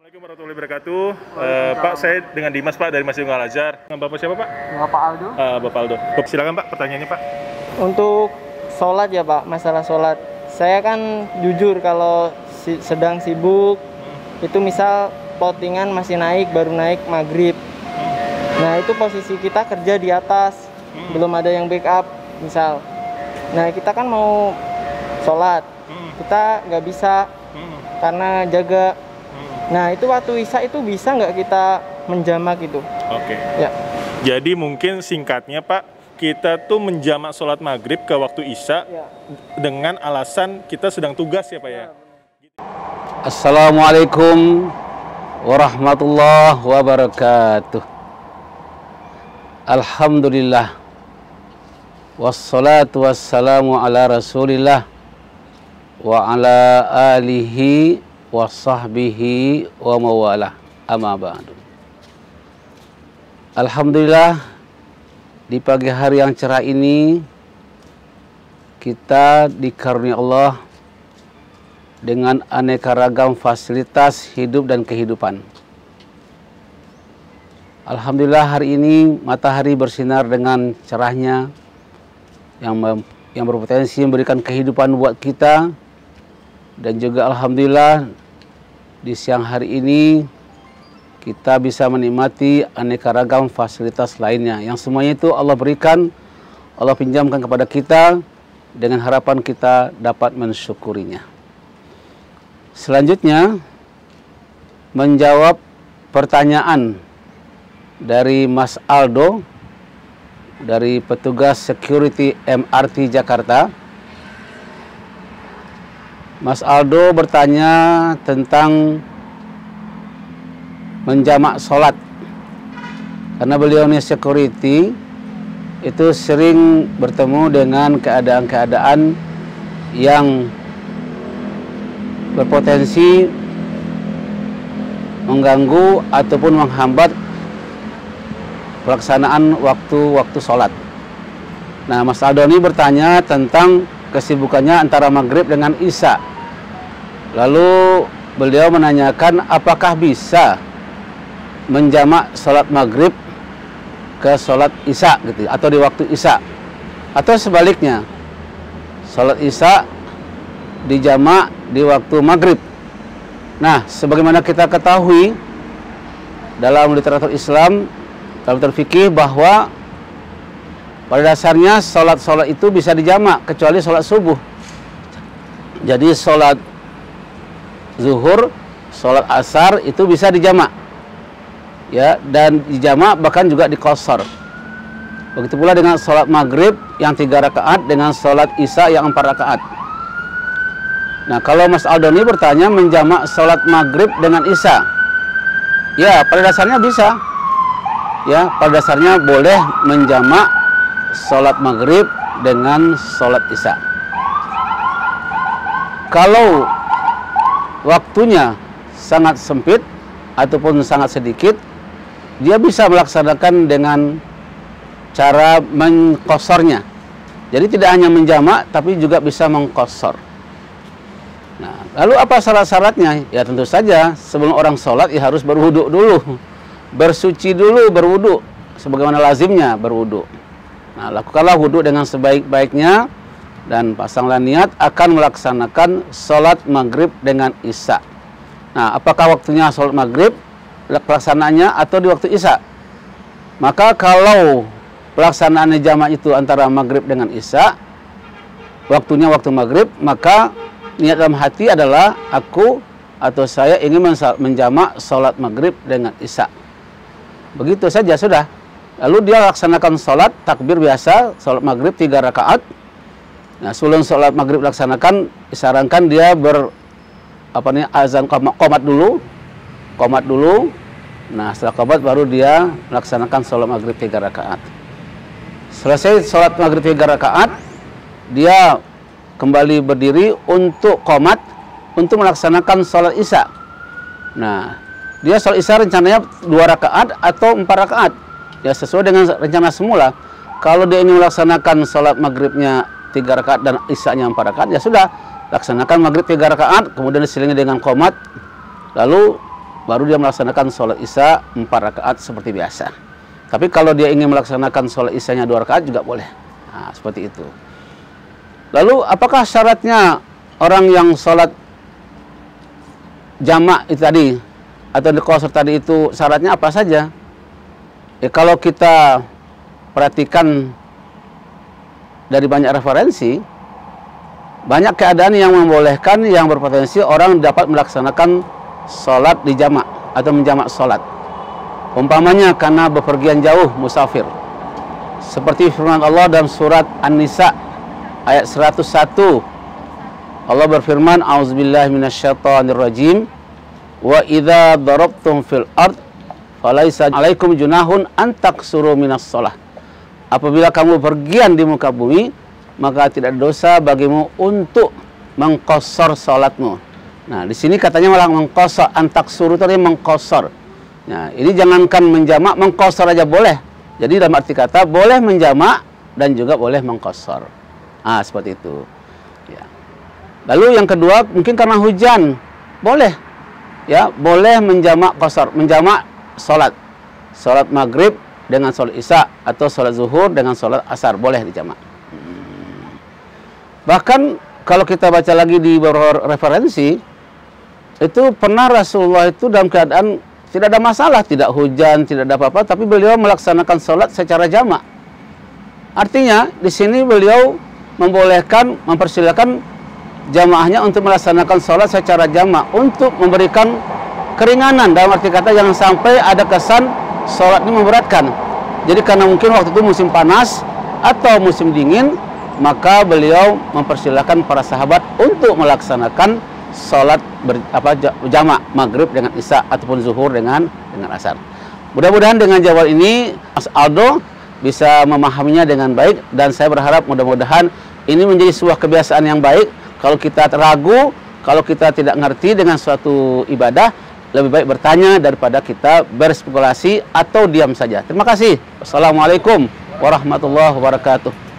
Assalamualaikum warahmatullahi wabarakatuh. Pak, saya dengan Dimas Pak dari Masjid Al Azhar. Dengan Bapak siapa Pak? Bapak Aldo. Bapak Aldo. Silakan Pak, pertanyaannya Pak. Untuk sholat ya Pak, masalah sholat. Saya kan jujur kalau sedang sibuk, itu misal plottingan masih naik, baru naik maghrib. Nah itu posisi kita kerja di atas, belum ada yang backup misal. Nah kita kan mau sholat, kita nggak bisa karena jaga. Nah itu waktu isya itu bisa nggak kita menjamak itu? Oke. Ya. Jadi mungkin singkatnya Pak, kita tuh menjamak sholat maghrib ke waktu isya dengan alasan kita sedang tugas ya Pak ya? Assalamualaikum warahmatullahi wabarakatuh. Alhamdulillah. Wassalatu wassalamu ala rasulillah wa ala alihi wa sahbihi wa mawalah, amma ba'du. Alhamdulillah, di pagi hari yang cerah ini kita dikaruniai Allah dengan aneka ragam fasilitas hidup dan kehidupan. Alhamdulillah, hari ini matahari bersinar dengan cerahnya yang berpotensi memberikan kehidupan buat kita. Dan juga alhamdulillah di siang hari ini kita bisa menikmati aneka ragam fasilitas lainnya yang semuanya itu Allah berikan, Allah pinjamkan kepada kita dengan harapan kita dapat mensyukurinya. Selanjutnya menjawab pertanyaan dari Mas Aldo dari petugas security MRT Jakarta. Mas Aldo bertanya tentang menjamak sholat. Karena beliau ini security, itu sering bertemu dengan keadaan-keadaan yang berpotensi mengganggu ataupun menghambat pelaksanaan waktu sholat. Nah, Mas Aldo ini bertanya tentang kesibukannya antara maghrib dengan isya. Lalu beliau menanyakan apakah bisa menjamak sholat maghrib ke sholat isya gitu, atau di waktu isya, atau sebaliknya sholat isya dijamak di waktu maghrib. Nah, sebagaimana kita ketahui dalam literatur Islam, dalam literatur fikih, bahwa pada dasarnya sholat itu bisa dijamak kecuali sholat subuh. Jadi sholat zuhur, sholat asar itu bisa dijamak, ya, dan dijamak bahkan juga diqashar. Begitu pula dengan sholat maghrib yang 3 rakaat dengan sholat isya yang 4 rakaat. Nah, kalau Mas Aldo ini bertanya menjamak sholat maghrib dengan isya, ya pada dasarnya bisa, ya pada dasarnya boleh menjamak sholat maghrib dengan sholat isya. Kalau waktunya sangat sempit ataupun sangat sedikit, dia bisa melaksanakan dengan cara mengqasharnya. Jadi tidak hanya menjamak, tapi juga bisa mengqashar. Nah, lalu apa syarat-syaratnya? Ya tentu saja sebelum orang sholat ya harus berwudu dulu, bersuci dulu, berwudu sebagaimana lazimnya berwudu. Nah, lakukanlah wudu dengan sebaik-baiknya dan pasanglah niat akan melaksanakan sholat maghrib dengan isya. Nah, apakah waktunya sholat maghrib pelaksanaannya atau di waktu isya? Maka kalau pelaksanaannya jamak itu antara maghrib dengan isya, waktunya waktu maghrib, maka niat dalam hati adalah aku atau saya ingin menjamak sholat maghrib dengan isya. Begitu saja sudah. Lalu dia laksanakan sholat takbir biasa, sholat maghrib 3 rakaat. Nah, sebelum sholat maghrib laksanakan, disarankan dia azan qomat dulu. Nah, setelah qomat baru dia melaksanakan sholat maghrib 3 rakaat. Selesai sholat maghrib 3 rakaat, dia kembali berdiri untuk qomat, untuk melaksanakan sholat isya. Nah, dia sholat isya rencananya 2 rakaat atau 4 rakaat. Ya, sesuai dengan rencana semula. Kalau dia ini melaksanakan sholat maghribnya 3 rakaat dan isyanya 4 rakaat, ya sudah, laksanakan maghrib 3 rakaat, kemudian diselingi dengan qomat, lalu baru dia melaksanakan sholat isya 4 rakaat seperti biasa. Tapi kalau dia ingin melaksanakan sholat isyanya 2 rakaat juga boleh. Nah, seperti itu. Lalu apakah syaratnya orang yang sholat jamak itu tadi atau di qasar tadi itu syaratnya apa saja? Ya, kalau kita perhatikan dari banyak referensi, banyak keadaan yang membolehkan, yang berpotensi orang dapat melaksanakan sholat di jamak atau menjamak sholat. Umpamanya karena bepergian jauh, musafir. Seperti firman Allah dalam surat An-Nisa ayat 101. Allah berfirman, "A'udzubillahi minasyaitonirrajim. Wa idza darabtum fil ard falaisa 'alaikum junahun an taqsuru minas shalah." Apabila kamu berpergian di muka bumi, maka tidak ada dosa bagimu untuk mengqashar salatmu. Nah, di sini katanya malah mengqashar, an taqsuru itu artinya mengqashar. Nah, ini jangankan menjamak, mengqashar aja boleh. Jadi dalam arti kata boleh menjamak dan juga boleh mengqashar. Ah, seperti itu. Ya. Lalu yang kedua, mungkin karena hujan, boleh. Ya, boleh menjamak qashar, menjamak salat. Salat maghrib dengan salat isya atau salat zuhur dengan salat asar, boleh dijamak. Bahkan kalau kita baca lagi di beberapa referensi, itu pernah Rasulullah itu dalam keadaan tidak ada masalah, tidak hujan, tidak ada apa-apa, tapi beliau melaksanakan sholat secara jamak. Artinya di sini beliau membolehkan, mempersilakan jamaahnya untuk melaksanakan sholat secara jamak untuk memberikan keringanan, dalam arti kata jangan sampai ada kesan sholat ini memberatkan. Jadi karena mungkin waktu itu musim panas atau musim dingin, maka beliau mempersilahkan para sahabat untuk melaksanakan sholat jamak maghrib dengan isya ataupun zuhur dengan asar. Mudah-mudahan dengan jawaban ini Mas Aldo bisa memahaminya dengan baik, dan saya berharap mudah-mudahan ini menjadi sebuah kebiasaan yang baik. Kalau kita ragu, kalau kita tidak ngerti dengan suatu ibadah, lebih baik bertanya daripada kita berspekulasi atau diam saja. Terima kasih. Wassalamualaikum warahmatullahi wabarakatuh.